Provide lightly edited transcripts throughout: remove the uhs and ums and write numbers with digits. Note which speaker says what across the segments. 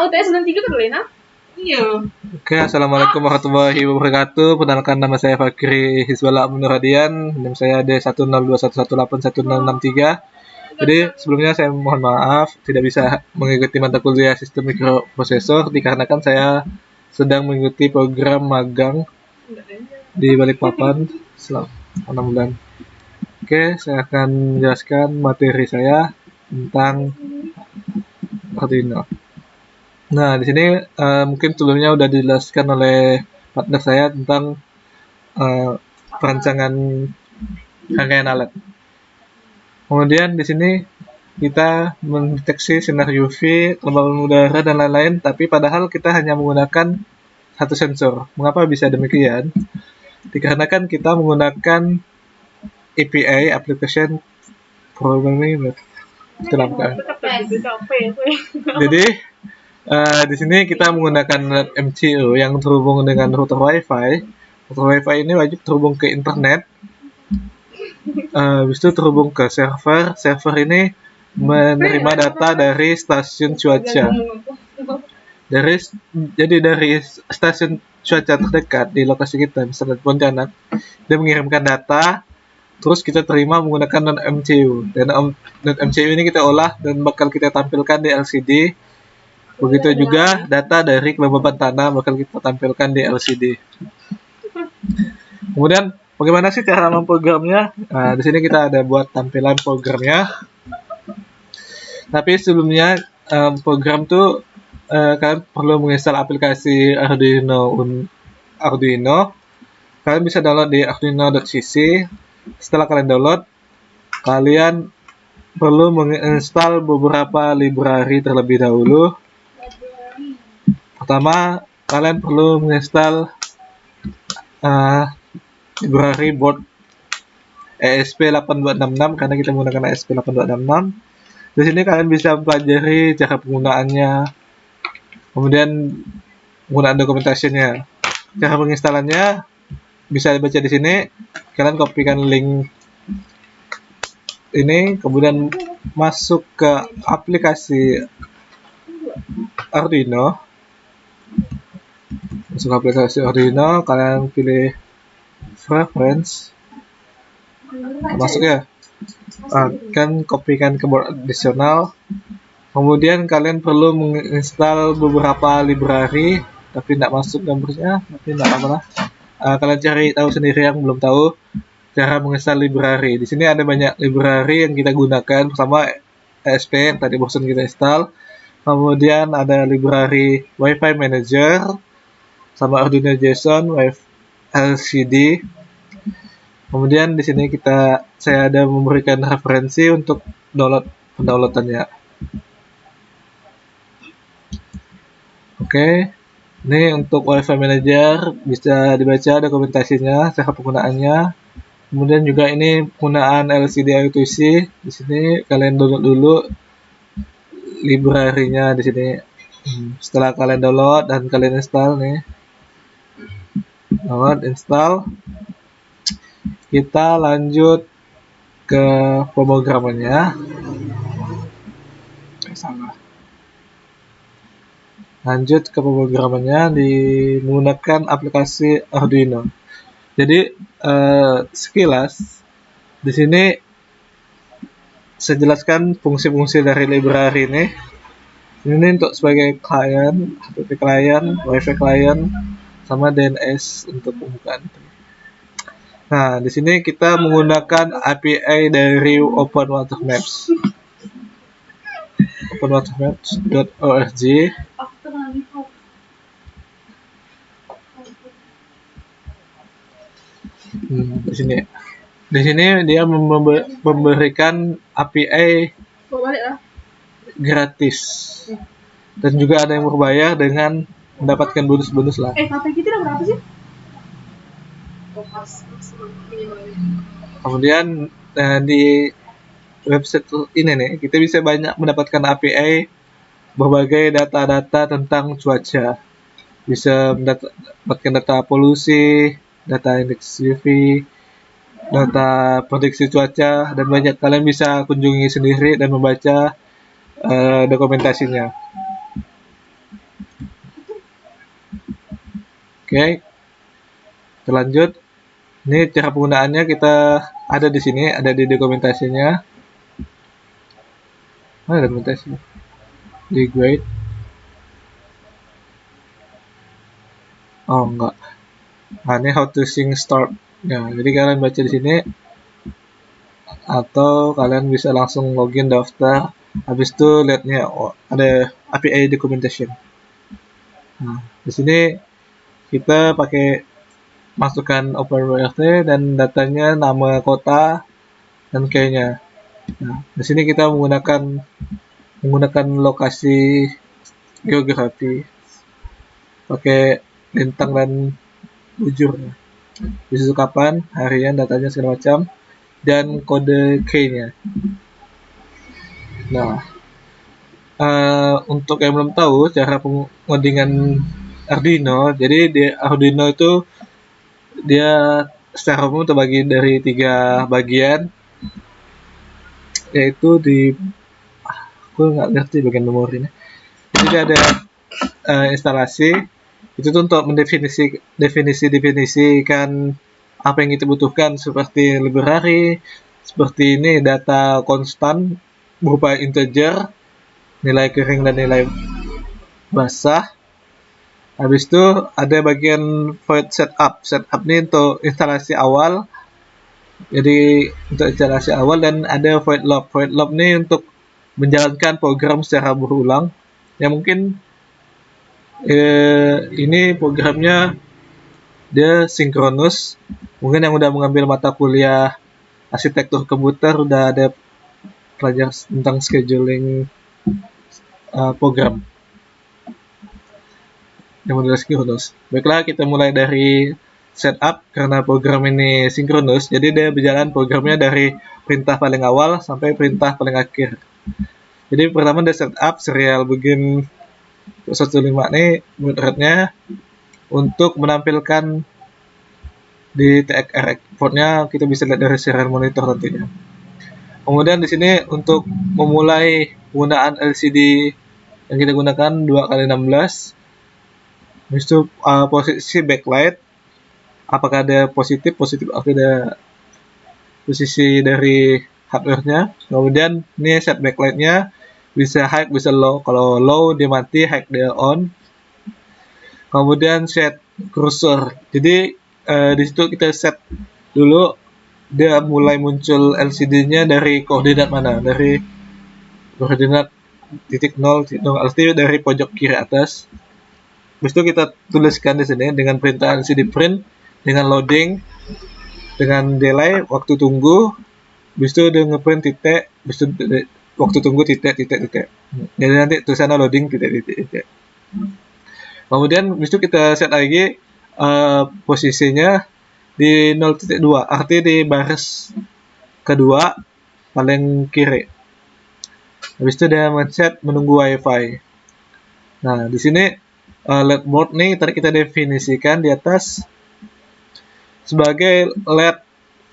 Speaker 1: TS93 kan Lena? Iya.
Speaker 2: Oke, assalamualaikum warahmatullahi wabarakatuh. Perkenalkan, nama saya Fakri Hizbullah Munur Hadian. NIM saya D10211181063. Jadi sebelumnya saya mohon maaf tidak bisa mengikuti mata kuliah sistem mikroprosesor dikarenakan saya sedang mengikuti program magang di Balikpapan selama 6 bulan. Oke, saya akan menjelaskan materi saya tentang Arduino. Nah, di sini mungkin sebelumnya udah dijelaskan oleh partner saya tentang perancangan rangkaian alat. Kemudian di sini kita mendeteksi sinar UV, kelembaban udara dan lain-lain, tapi padahal kita hanya menggunakan satu sensor. Mengapa bisa demikian? Dikarenakan kita menggunakan API (Application Programming). Jadi di sini kita menggunakan MCU yang terhubung dengan router WiFi. Router WiFi ini wajib terhubung ke internet. Habis itu terhubung ke server. Server ini menerima data dari stasiun cuaca. Jadi dari stasiun cuaca terdekat di lokasi kita, misalnya Pontianak, dia mengirimkan data. Terus kita terima menggunakan non-MCU. Dan non-MCU ini kita olah dan bakal kita tampilkan di LCD. Begitu juga data dari kelembaban tanah bakal kita tampilkan di LCD. Kemudian bagaimana sih cara memprogramnya? Nah, di sini kita ada buat tampilan programnya. Tapi sebelumnya program tuh kalian perlu menginstal aplikasi Arduino. Kalian bisa download di arduino.cc. Setelah kalian download, kalian perlu menginstal beberapa library terlebih dahulu. Pertama, kalian perlu menginstal library board ESP8266 karena kita menggunakan ESP8266. Di sini kalian bisa mempelajari cara penggunaannya, kemudian penggunaan dokumentasinya. Cara penginstalannya bisa dibaca di sini. Kalian kopikan link ini, kemudian masuk ke aplikasi Arduino. Masuk aplikasi Arduino, kalian pilih preference, masuk ya. Kan kopikan ke board additional. Kemudian kalian perlu menginstal beberapa library, tapi tidak masuk gambarnya, tapi tidak apa-apa. Kalian cari tahu sendiri yang belum tahu cara menginstal library. Di sini ada banyak library yang kita gunakan. Pertama ESP yang tadi bosan kita install. Kemudian ada library Wi-Fi Manager sama Arduino JSON, LCD. Kemudian di sini saya ada memberikan referensi untuk pendownloadannya. Oke, ini untuk Wi-Fi Manager bisa dibaca dokumentasinya, cara penggunaannya. Kemudian juga ini penggunaan LCD I2C. Di sini kalian download dulu library-nya di sini. Setelah kalian download dan kalian install nih. Download, install. Kita lanjut ke pemrogramannya. Lanjut ke pemrogramannya menggunakan aplikasi Arduino. Jadi sekilas di sini saya jelaskan fungsi-fungsi dari library ini. Ini untuk sebagai klien, HTTP klien, Wi-Fi klien, sama DNS untuk pembukaan. Nah, di sini kita menggunakan API dari OpenWaterMaps. OpenWaterMaps.org. Di sini dia memberikan API gratis dan juga ada yang berbayar dengan mendapatkan bonus-bonus lah.
Speaker 1: KP kita berapa sih?
Speaker 2: Kemudian di website ini nih kita bisa banyak mendapatkan API berbagai data-data tentang cuaca. Bisa mendapatkan data polusi, data indeks UV, data prediksi cuaca, dan banyak. Kalian bisa kunjungi sendiri dan membaca dokumentasinya. Oke, kita lanjut. Ini cara penggunaannya kita ada di sini, ada di dokumentasinya. Mana dokumentasi? Di grade. Oh enggak. Nah, ini how to sing start. Ya, jadi kalian baca di sini atau kalian bisa langsung login daftar. Habis itu lihatnya oh, ada API documentation. Nah, di sini kita pakai masukkan OpenWrt dan datanya nama kota dan kayaknya. Nah, di sini kita menggunakan lokasi geografi pakai bintang dan bujur. Disitu kapan, harian, datanya segala macam dan kode key-nya. Nah, untuk yang belum tahu cara pengodingan Arduino, jadi di Arduino itu dia secara umum terbagi dari 3 bagian, yaitu di aku nggak ngerti bagian memorinya. Jadi ada instalasi itu tuh untuk mendefinisikan apa yang kita butuhkan seperti library, seperti ini data konstan berupa integer, nilai kering dan nilai basah. Habis itu ada bagian void setup. Setup ini untuk instalasi awal. Jadi untuk instalasi awal dan ada void loop. Void loop ini untuk menjalankan program secara berulang. Ya mungkin ini programnya dia sinkronus. Mungkin yang udah mengambil mata kuliah arsitektur komputer udah ada pelajaran tentang scheduling program yang model sinkronus. Baiklah, kita mulai dari setup. Karena program ini sinkronus, jadi dia berjalan programnya dari perintah paling awal sampai perintah paling akhir. Jadi pertama dia setup serial begin 15 ini mudaratnya untuk menampilkan di TXR exportnya kita bisa lihat dari serial monitor nantinya. Kemudian di sini untuk memulai penggunaan LCD yang kita gunakan 2x16. Habis itu posisi backlight apakah ada positif artinya ada posisi dari hardware-nya. Kemudian ini set backlight-nya bisa high bisa low. Kalau low dia mati, high dia on. Kemudian set cursor. Jadi di situ kita set dulu dia mulai muncul LCD-nya dari koordinat mana? Dari koordinat titik 0, artinya dari pojok kiri atas. Habis itu kita tuliskan di sini dengan perintah LCD print dengan loading, dengan delay waktu tunggu. Habis itu dia ngeprint titik, habis itu waktu tunggu titik. Jadi nanti tulisannya loading titik. Kemudian habis itu kita set lagi posisinya di 0.2, artinya di baris kedua paling kiri. Habis itu dia men-set menunggu WiFi. Nah, di sini LED board nih tadi kita definisikan di atas sebagai LED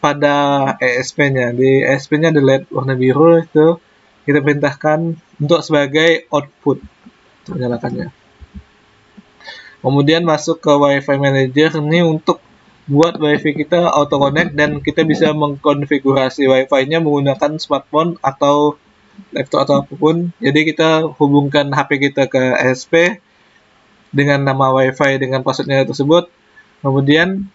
Speaker 2: pada ESP-nya. Di ESP-nya ada LED warna biru, itu kita perintahkan untuk sebagai output untuk menyalakannya. Kemudian masuk ke WiFi Manager ini untuk buat WiFi kita auto connect dan kita bisa mengkonfigurasi WiFi-nya menggunakan smartphone atau laptop atau apapun. Jadi kita hubungkan HP kita ke ESP dengan nama WiFi dengan passwordnya tersebut. Kemudian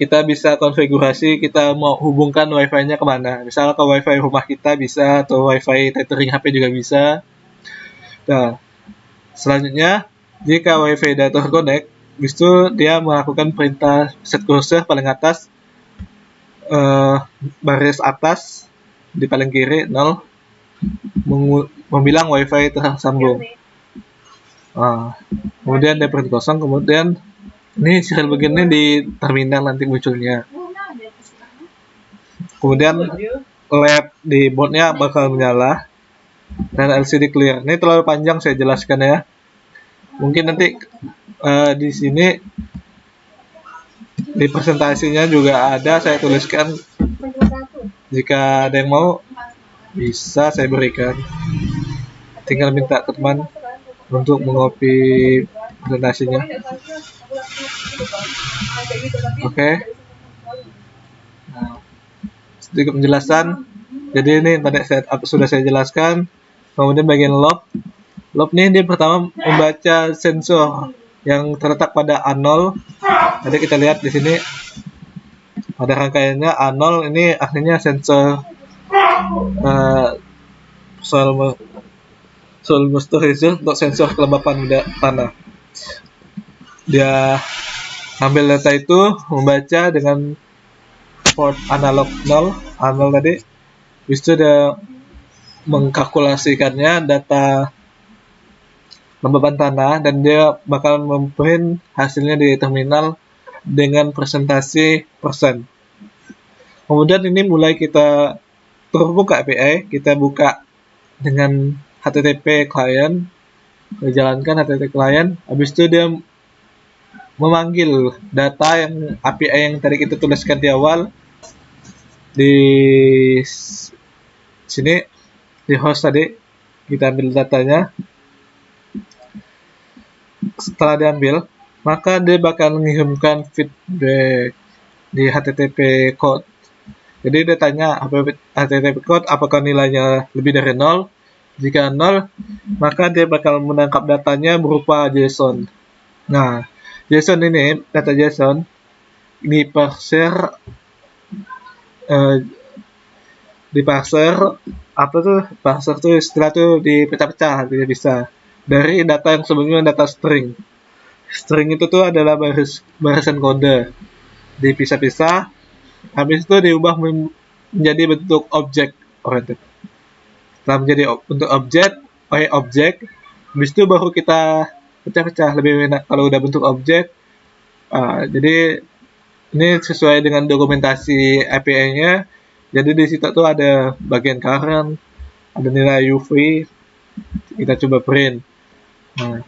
Speaker 2: kita bisa konfigurasi kita mau hubungkan WiFi-nya kemana. Misalnya ke WiFi rumah kita bisa, atau WiFi tethering HP juga bisa. Nah, selanjutnya jika WiFi sudah terconnect, itu dia melakukan perintah set cursor paling atas, baris atas di paling kiri 0, membilang WiFi tersambung. Kemudian dia print kosong, kemudian ini serial begini di terminal nanti munculnya. Kemudian LED di boardnya bakal menyala dan LCD clear. Ini terlalu panjang saya jelaskan ya. Mungkin nanti di sini di presentasinya juga ada saya tuliskan. Jika ada yang mau bisa saya berikan. Tinggal minta ke teman untuk mengopi presentasinya. Oke. Nah, sedikit penjelasan. Jadi ini tadi sudah saya jelaskan. Kemudian bagian lob. Lob ini dia pertama membaca sensor yang terletak pada A0. Jadi kita lihat di sini ada rangkaiannya A0, ini artinya sensor soil moisture untuk sensor kelembapan tanah. Dia ambil data itu, membaca dengan port analog 0, A0 tadi. Habis itu dia mengkalkulasikannya data kelembapan tanah, dan dia bakal memprint hasilnya di terminal dengan presentasi persen. Kemudian ini mulai kita terbuka API, kita buka dengan HTTP client, menjalankan HTTP client. Habis itu dia memanggil data yang API yang tadi kita tuliskan di awal di sini di host tadi. Kita ambil datanya. Setelah diambil, maka dia bakal mengirimkan feedback di HTTP code. Jadi dia tanya HTTP code apakah nilainya lebih dari 0. Jika 0, maka dia bakal menangkap datanya berupa JSON. Nah, JSON ini, data JSON diparser apa tuh? Parser tuh istilah tuh dipecah-pecah, tidak bisa. Dari data yang sebelumnya data string. String itu tuh adalah barisan kode. Dipisah-pisah, habis itu diubah menjadi bentuk objek oriented. Setelah menjadi bentuk objek, habis itu baru kita pecah-pecah lebih enak kalau udah bentuk objek. Jadi ini sesuai dengan dokumentasi API-nya. Jadi di situ tuh ada bagian current, ada nilai UV, kita coba print. Nah,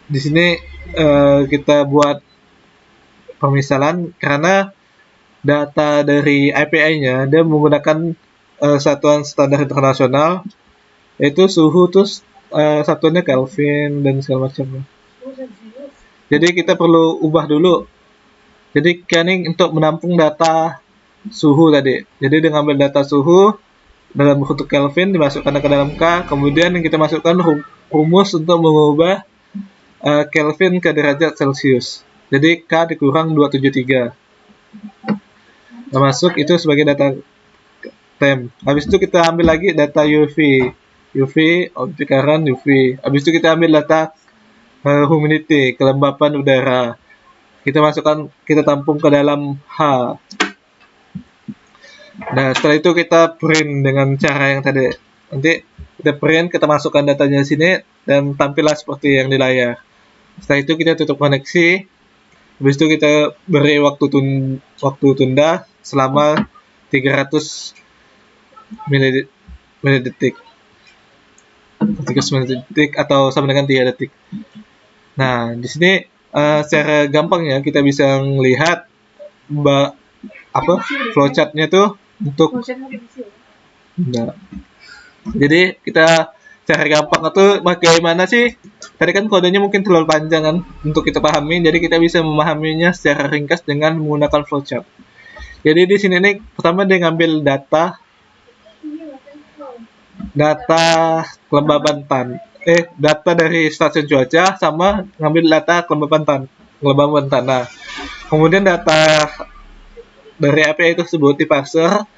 Speaker 2: di sini kita buat pemisalan karena data dari API-nya dia menggunakan satuan standar internasional, yaitu suhu terus satuannya Kelvin dan segala macam. Jadi kita perlu ubah dulu. Jadi scanning untuk menampung data suhu tadi. Jadi dengan ambil data suhu dalam bentuk Kelvin, dimasukkan ke dalam K, kemudian kita masukkan rumus untuk mengubah Kelvin ke derajat Celcius. Jadi K dikurang 273. Termasuk itu sebagai data temp. Habis itu kita ambil lagi data UV, objek current UV. Habis itu kita ambil data humidity, kelembapan udara. Kita tampung ke dalam H. Nah, setelah itu kita print dengan cara yang tadi. Nanti kita print, kita masukkan datanya di sini, dan tampillah seperti yang di layar. Setelah itu kita tutup koneksi. Habis itu kita beri waktu tunda selama 300 milidetik. 300 detik atau sama dengan 3 detik. Nah, di sini secara gampangnya kita bisa melihat flowchart-nya tuh untuk jadi kita cara gampang itu bagaimana sih, tadi kan kodenya mungkin terlalu panjang kan untuk kita pahami, jadi kita bisa memahaminya secara ringkas dengan menggunakan flowchart. Jadi di sini nih pertama dia ngambil data kelembaban data dari stasiun cuaca sama ngambil data kelembaban tanah. Kemudian data dari API tersebut diparser,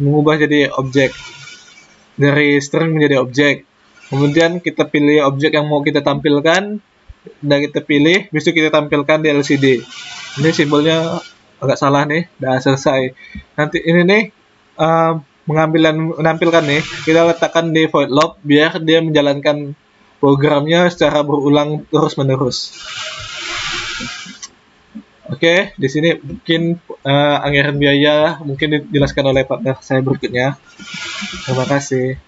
Speaker 2: mengubah jadi objek, dari string menjadi objek. Kemudian kita pilih objek yang mau kita tampilkan, dan kita pilih, habis itu kita tampilkan di LCD. Ini simbolnya agak salah nih, udah selesai. Nanti ini nih menampilkan nih, kita letakkan di void loop biar dia menjalankan programnya secara berulang terus menerus. Oke, di sini mungkin anggaran biaya mungkin dijelaskan oleh partner saya berikutnya. Terima kasih.